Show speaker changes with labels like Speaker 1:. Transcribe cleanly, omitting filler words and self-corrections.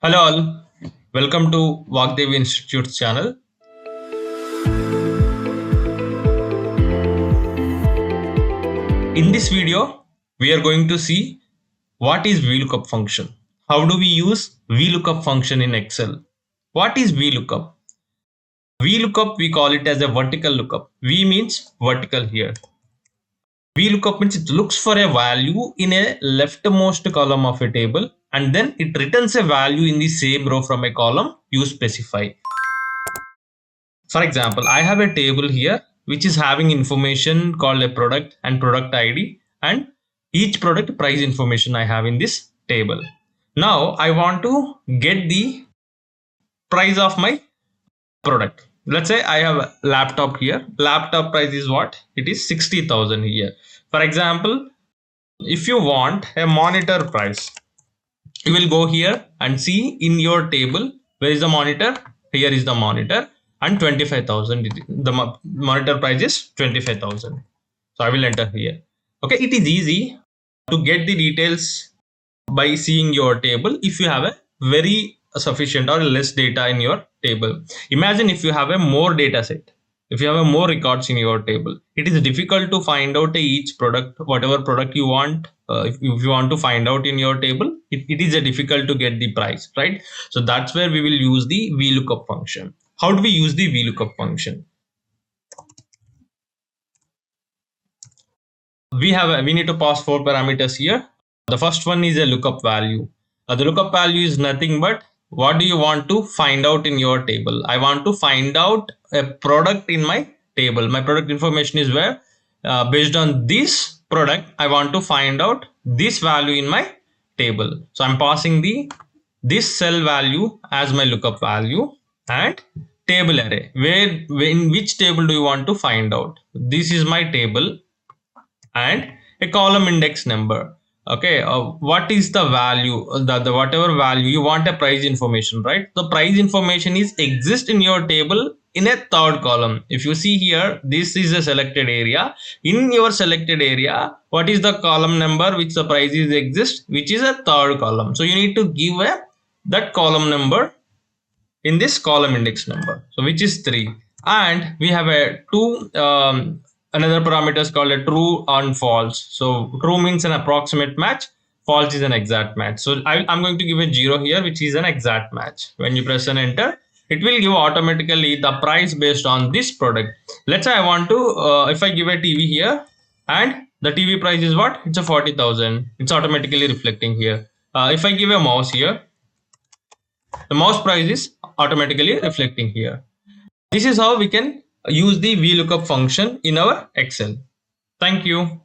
Speaker 1: Hello all, welcome to Vagdevi Institute channel. In this video, we are going to see what is VLOOKUP function. How do we use VLOOKUP function in Excel? What is VLOOKUP? VLOOKUP, we call it as a vertical lookup. V means vertical here. VLOOKUP means it looks for a value in a leftmost column of a table and then it returns a value in the same row from a column you specify. For example, I have a table here which is having information called a product and product ID and each product price information I have in this table. Now I want to get the price of my product. Let's say I have a laptop here. Laptop price is what? It is 60,000 here. For example, if you want a monitor price, you will go here and see in your table where is the monitor. Here is the monitor and 25,000. The monitor price is 25,000. So I will enter here. Okay, it is easy to get the details by seeing your table if you have a very sufficient or less data in your table. Imagine if you have a more data set, if you have a more records in your table, it is difficult to find out each product, whatever product you want. If you want to find out in your table, it is difficult to get the price, right? So that's where we will use the VLOOKUP function. How do we use the VLOOKUP function? We need to pass 4 parameters here. The first one is a lookup value. The lookup value is nothing but what do you want to find out in your table. I want to find out a product in my table. My product information is where based on this product I want to find out this value in my table. So I'm passing this cell value as my lookup value and table array. In which table do you want to find out? This is my table and a column index number. Okay, what is the value? The whatever value you want a price information, right? The price information is exist in your table in a third column. If you see here, this is a selected area. In your selected area, what is the column number which the prices exist, which is a third column. So you need to give that column number in this column index number, so which is 3, and we have a another parameters called a true and false. So true means an approximate match, false is an exact match. So I'm going to give a 0 here, which is an exact match. When you press an enter, it will give automatically the price based on this product. Let's say I want to if I give a TV here and the TV price is what? It's a 40,000. It's automatically reflecting here. If I give a mouse here, the mouse price is automatically reflecting here. This is how we can use the VLOOKUP function in our Excel. Thank you.